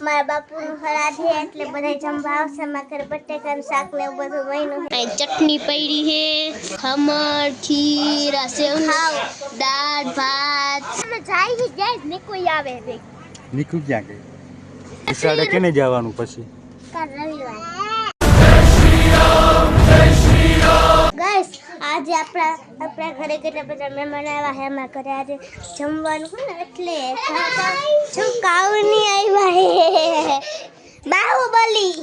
મારા બાપુનું હરાજ છે એટલે બધા જમવા આવશે. મારા ઘરે બટેકાનું શાક ને એવું બધું બન્યું છે. ચટણી પડી છે, ખમણ, ખીર, સેવ, દાળ, ભાત. જાય જાય નીકુ આવે છે. નીકુ ક્યાં ગઈ? ઈસાડે કેને જવાનું પછી? કાલ રવિવાર. ગાઈસ આજે આપણા ઘરે કેટલા બધા મહેમાન આવ્યા છે. અમારા ઘરે આજે જમવાનું હોય ને એટલે કાવની આવ્યા હે બાહુબલી.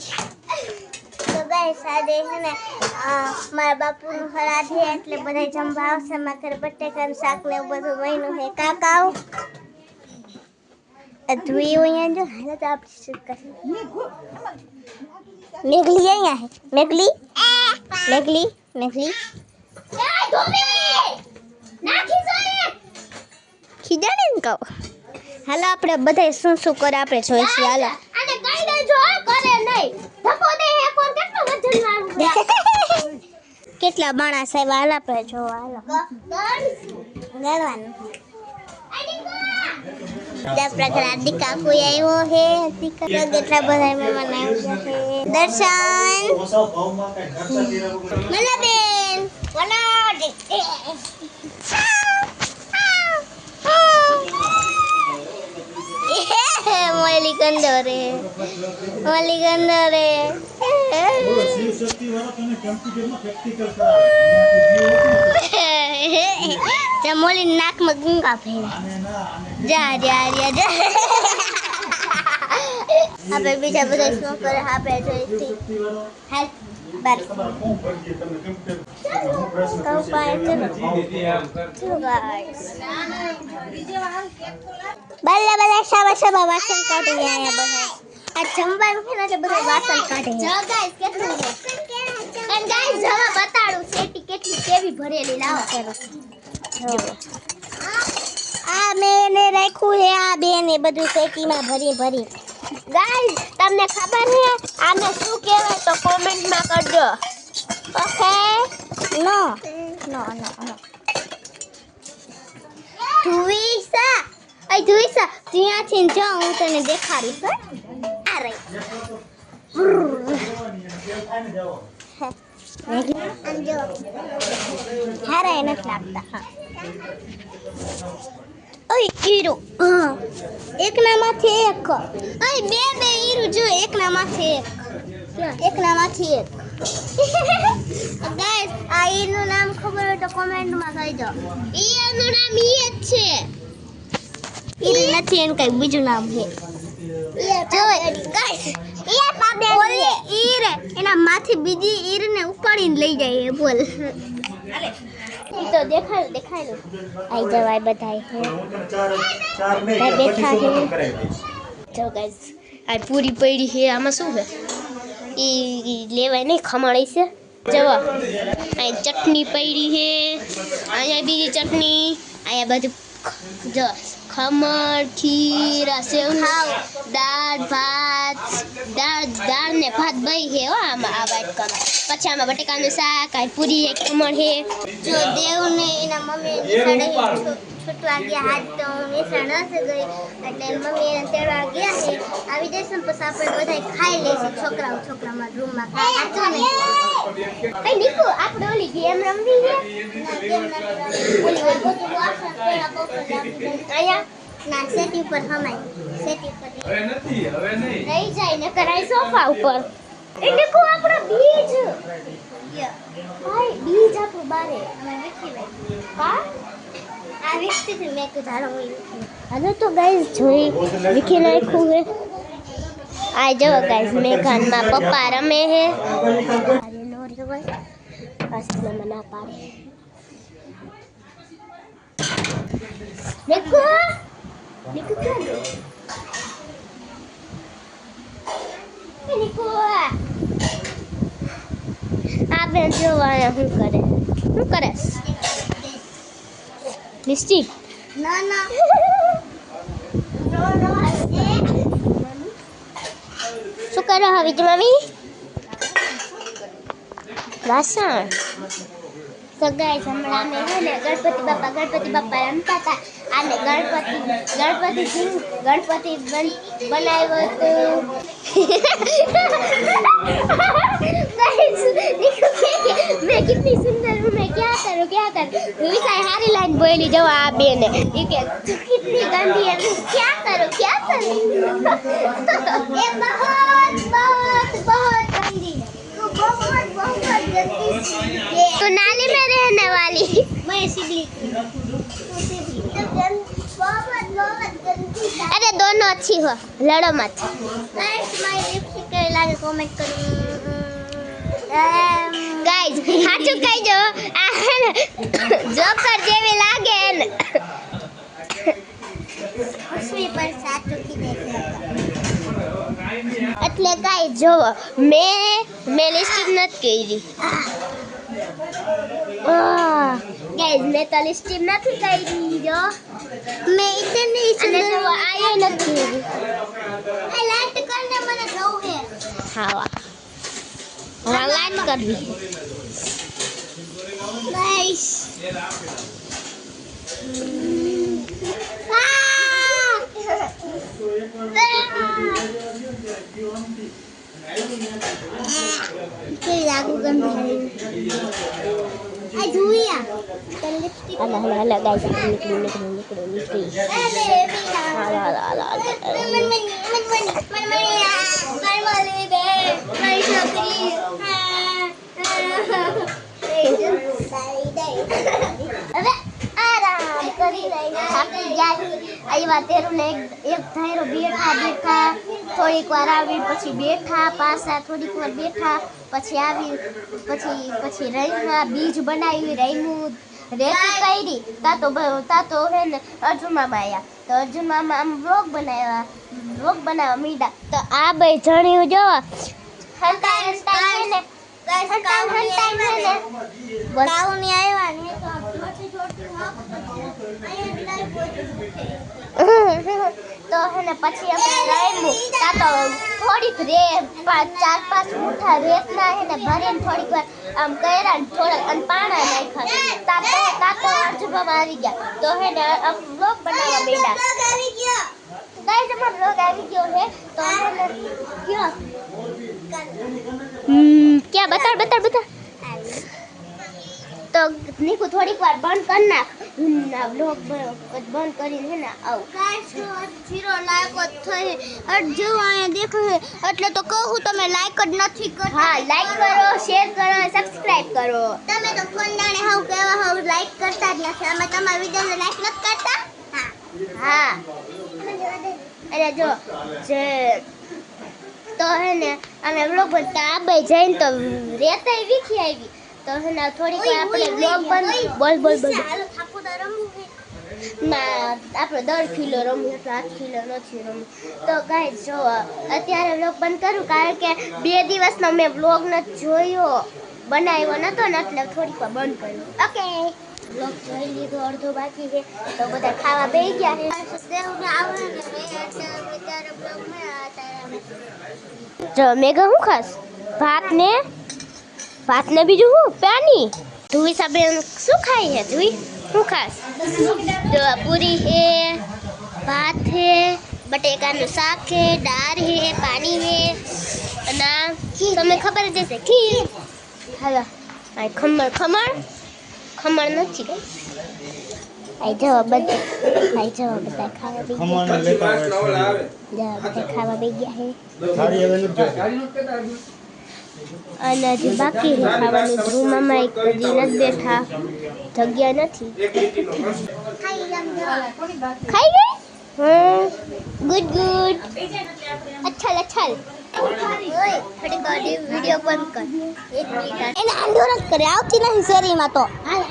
તો ગાઈસ આજે છે ને મારા બાપુનું હરાજ છે એટલે બધા જમવા આવશે. મારા ઘરે બટેકાનું શાક ને એવું બધું બન્યું છે. કાકાઓ ધુઈ અહીંયા જો હાલ તો આપણે શું કરીએ. મેઘલી અહીંયા હે. મેઘલી મેઘલી મેઘલી ખીજાને ને કહો. હાલો આપણે બધા શું શું કરે આપણે જોઈશું. હાલો આને કઈ દેજો કરે નહીં ધપો દે હે કોણ કેટલું વજન વાળું કેટલા બાણા સાહેબ. હાલ આપણે જોવા. હાલો ગણવાનું. આપણા ઘરે આદિ કાકુ આવ્યો હે. કેટલા બધા મહેમાન આવ્યા છે. દર્શન મલાબેન મોલી કંદોરે મોલી કંદોરે મોલી નાકમાં ગુંગા ફેરા. જા જા જા આપણે બીજા બધા શું કરે આપણે જોઈતી. હેલ્પ બસ બધા શાબા શાબા વાસણ કાઢી રહ્યા બધા. આ જમવાનું છે ને એટલે બધા વાસણ કાઢે. જો ગાઈસ કેટલું છે અને ગાઈસ જવા બતાડું સેટી કેટલી કેવી ભરેલી લાવો કરો. આ મેને રાખ્યું છે આ બેને બધું સેટીમાં ભરી ભરી. ગાઈસ તમને ખબર છે આને શું કહેવાય તો કોમેન્ટમાં કરજો. ઓકે નો નો નો નો ધુઈસા અય ધુઈસા ત્યાંથી જો હું તને દેખાડીશ. આ રહી હારા નથી લાગતા. ઓય ઈરો એક ના માથે એક. ઓય બે બે ઈરો જો એક ના માથે એક ના માથે એક. ગાઈસ આ ઈરનું નામ ખબર હોય તો કોમેન્ટમાં કહેજો. ઈરનું નામ ઈ જ છે. ઈર નથી એનું કઈ બીજું નામ છે. જો ગાઈસ ઈ પાબે ઓલી ઈર એના માથે બીજી ઈરને ઉપાડીને લઈ જાય એ બોલ. તો દેખાય લો આઈ જવાય બધાય હે બેઠા છે. જો ગાઈસ આ પૂરી પડી છે. આમાં શું છે ઈ લેવાય નહીં ખમણ છે. જવા અહીં ચટણી પડી છે. અહીંયા બીજી ચટણી. અહીંયા બધું જો ખમણ ખીર સેવ દાળ ભાત દાળ ને ભાત બઈ છે હો આમાં આ વાટકામાં. પછી આમાં બટેકાનું શાક આ પૂરી એક ખમણ છે. જો દેવને એના મમ્મી નિશાળે છૂટવા ગયા હાથ તો નિશાળ નથી ગઈ એટલે મમ્મી એને તેડવા ગયા છે. આવી જશે ને પછી આપણે બધા ખાઈ લઈશું છોકરામાં રૂમમાં. કઈ નીકુ આપણે ઓલી ગેમ રમવી છે. અહીંયા ના સેટી ઉપર હમાય સેટી ઉપર રહી જાય ને કરાય સોફા ઉપર. એ નીકુ આપણો બીજ ભાઈ બીજ આપણું બારે અમે વિકી ભાઈ કા આ વિકતી થી મેં કીધું હું હાલો તો ગાઈસ જોઈ વિકી નાખ્યું છે. આ જો ગાઈસ મેઘાનમાં પપ્પા રમે છે. પાછળ મના પાડે નીકુ નીકુ ક્યાં ગયો? નીકુ આ બેન જોવા શું કરે લિસ્ટિક ના ના શું કરો હવે મમ્મી વાસણ તો ગાઈસ હમણાં અમે છે ને ગણપતિ બાપા રમતા હતા અને ગણપતિ બનાવ્યો હતો मैं कितनी सुंदर हूँ मैं क्या करूँ विशाल हारी लाइन बोली जो आप बेने ये क्या तू कितनी गंदी है क्या करूँ ये बहुत गंदी तू बहुत गंदी तो नाले में रहने वाली मैं सिबली अरे दोनों अच्छी हो लड़ो मत लागे कमेंट करूँ गाइस સાચું કહીજો જોકર જેવી લાગે ને ખુશી પર સાચું કીધે એટલે ગાઈસ જોવો મેં લિસ્ટિંગ નથી કરી ગાઈસ મેં તો લિસ્ટિંગ નથી કરી જો મેં ઇતની સુંદર આયે નથી આ લાઈટ કરને મને જોઉં હે હા लाइट कर दी नाइस लागू गंदी आई जुइया अल्लाह गाइस निकलो હવે આરામ કરી લઈને થાકી ગયા આવ્યા તેરું ને એક ધાયરો બેઠા થોડીક વાર આવી પછી બેઠા પાછા થોડીક વાર બેઠા પછી આવી પછી રહીમાં બીજ બનાવી રહીનું રેતી કરી તાતો હે ને અર્જુન મામા આવ્યા તો અર્જુન મામા આમ વ્લોગ બનાવવા મીડા તો આ બે જણ્યું જો હંતાઈ તો હેને પછી અમે રમ્યું તો થોડીક રે 4-5 મુઠ્ઠા રેતના હેને ભરીને થોડીક વાર આમ કર્યા ને થોડાક અને પાણા નાખ્યા તાતો અર્જુનમાં આવી ગયા તો હેને વ્લોગ બનાવવા માંડ્યા ગાઈસ અમારો વ્લોગ આવી ગયો હે તો હેને કયો क्या बता तो निकू थोड़ी बार बंद करना व्लॉग बंद કરીને હે ને આવ ગાઈસ 0 લાઈક થઈ જો આયા દેખો એટલે તો કહું તમે લાઈક જ નથી કરતા હા લાઈક કરો શેર કરો સબસ્ક્રાઇબ કરો તમે તો ફોન દાણે હાવ કેવા હાવ લાઈક કરતા જ નથી અમે તમારા વિડિયોને લાઈક નથી કરતા હા અરે જો જે તો હે ને અમે વ્લોગ બનતા આ બે જઈને તો રેતાઈ વીખી આવી તો હે ને થોડીક વાર આપણે વ્લોગ બોલ હાલો થાપુડા રમવું હે ના આપણે 10 કિલો રમવું એટલે 8 કિલો નથી રમવું તો ગાઈસ જો અત્યારે વ્લોગ બંધ કરું કારણ કે 2 દિવસનો મેં વ્લોગ નથી જોયો બનાવ્યો નતો ને એટલે થોડીક વાર બંધ કર્યો ઓકે વ્લોગ જોઈ લીધો અડધો બાકી છે તો બધા ખાવા બેસી ગયા છે દેવને આવે ને અત્યારે વ્લોગ માં જો મેગા હું ખાસ ભાત ને બીજું હું પાણી ધુઈ સાબે શું ખાઈ હે ધુઈ હું ખાસ જો પૂરી હે ભાત હે બટેકાનું શાક હે દાળ હે પાણી હે અને તમને ખબર જ હશે ખીર હાલો આ ખમણ નથી આઈ જવા બધા ખાવા બી ગયા હે અને હજી બાકી છે ખાવાનું ધ્રુવ મામા એક હજી નથી બેઠા જગ્યા નથી ખાઈ ગઈ ગુડ અચ્છા થોડી ગાડી વિડિયો બંધ કર 1 મિનિટ એને આંધો રસ કરે આવતી નહીં શેરીમાં તો હાલ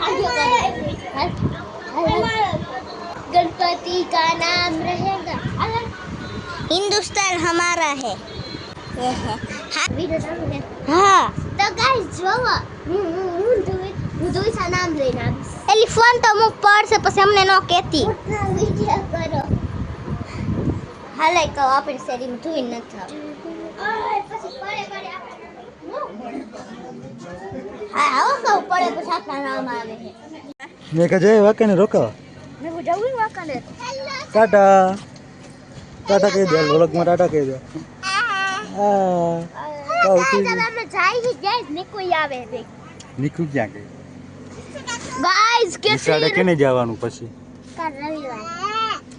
गणपति का नाम रहेगा हिंदुस्तान हमारा है हाँ तो गाइस जो હું સા નામ લઈને આવીશ એલી ફોન તો મુક પડશે પછી અમને નો કહેતી વિડિયો કરો હાલે કહો આપણે શેરીમાં ધોઈ ન થાવ પછી પડે હા આવો કહું પડે પછી આપણા નામ આવે છે મેં કહે જય વાંકાને રોકાવા મેં જવું વાંકાને ટાટા ટાટા કહી દે વ્લોગમાં ટાટા કહી દે અમે જાય જાય ને કોઈ આવે છે નીકળું ક્યાં ગઈ ગાઈસ નિશાળે કેને જવાનું પછી કાલ રવિવાર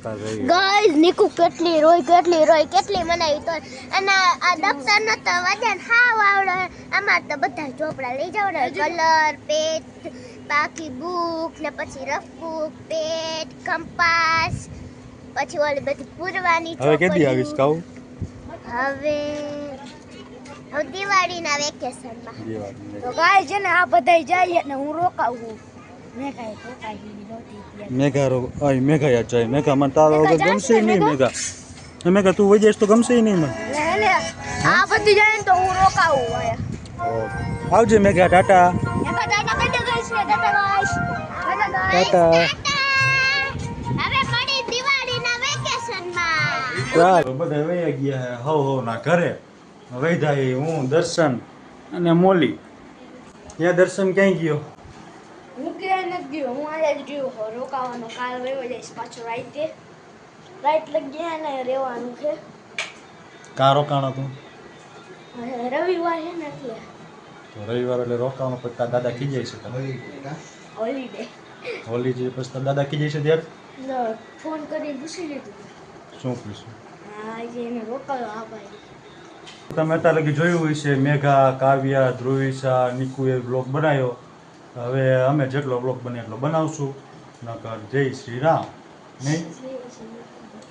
કાલ રવિવાર. ગાઈસ નીકુ કેટલી રોય મનાવી તો અને આ દફતર નો તો વજન હાવ આવડે આમાં તો બધા ચોપડા લઈ જવાના કલર પેટ બાકી બુક ને પછી રફ બુક પેટ કંપાસ પછી ઓલી બધી પૂરવાની હવે કેદી આવીશ કહું હવે દિવાળીના વેકેશનમાં તો ગાઈસ છે ને આ બધાય જાય ને હું રોકાવું મેં કાઈ રોકાઈ નહોતી મેઘા યાદ જાય મેઘા મને તારો વગર ગમશે નહીં મેઘા તું વઈ જઈશ તો ગમશે નહીં મને લે આ બધી જાય ને તો હું રોકાવું હોય આવજે મેઘા ટાટા એકા ટાટા કઈ દે ગાઈસ ને ટાટા ગાઈસ ટાટા હવે મળી દિવાળીના વેકેશનમાં ચાલ બધા વયા ગયા હવ ના ઘરે વૈધા હું દર્શન અને મોલી ત્યાં દર્શન ક્યાંય ગયો હું ક્યાંય નથી ગયો હું અહીંયા જ ગયો રોકાવાનો કાલ રહેવા જઈશ પાછો રાઈટ લગ ગયા ને રહેવાનું છે કાં રોકાણો તું રવિવાર છે ને એટલે તો રવિવાર એટલે રોકાવાનો પછી તારા દાદા ખીજાય છે હોલીડે હોલી જે પછી તારા દાદા ખીજાય છે ત્યારે ફોન કરીને પૂછી લીધું શું પૂછ્યું હા જે એને રોકાયો આ ભાઈ તમે અત્યારે લગી જોયું હોય છે મેઘા કાવ્યા ધ્રુવિશા નિકુએ બ્લોગ બનાવ્યો હવે અમે જેટલો બ્લોગ બને એટલો બનાવશું નકર જય શ્રી રામ નહીં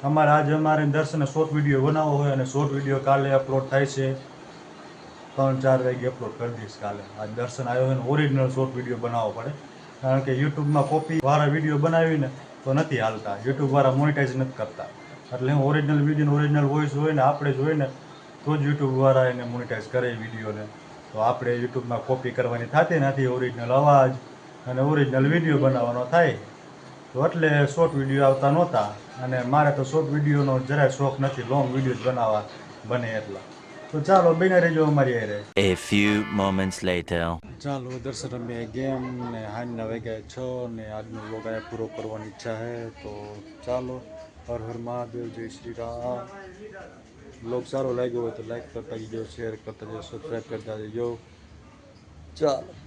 અમારે દર્શને શોર્ટ વિડીયો બનાવવો હોય અને શોર્ટ વિડીયો કાલે અપલોડ થાય છે 3-4 વાગે અપલોડ કરી દઈશ કાલે આજ દર્શન આવ્યો હોય ને ઓરિજિનલ શોર્ટ વિડીયો બનાવવો પડે કારણ કે યુટ્યુબમાં કોપી વાળા વિડીયો બનાવીને તો નથી હાલતા યુટ્યુબવાળા મોનિટાઈઝ નથી કરતા એટલે હું ઓરિજિનલ વિડીયો ઓરિજિનલ વોઇસ હોય ને આપણે જોઈને તો જ યુટ્યુબવાળા એને મોનિટાઈઝ કરે એ વિડીયોને તો આપણે યુટ્યુબમાં કોપી કરવાની થતી નથી ઓરિજિનલ અવાજ અને ઓરિજિનલ વિડીયો બનાવવાનો થાય તો એટલે શોર્ટ વિડીયો આવતા નહોતા અને મારે તો શોર્ટ વિડીયોનો જરાય શોખ નથી લોંગ વિડીયો બનાવવા બને એટલા તો ચાલો બને રહેજો અમારી હારે A few moments later. ચાલો દર્શન અમે ગેમ ને હાંજના વાગ્યા 6 ને આજનો વ્લોગ અહીંયા પૂરો કરવાની ઈચ્છા છે તો ચાલો હર હર મહાદેવ જય શ્રી રામ વ્લોગ સારો લાગ્યો હોય તો લાઈક કરતા જજો શેર કરતા જજો સબસ્ક્રાઈબ કરતા જજો ચાલો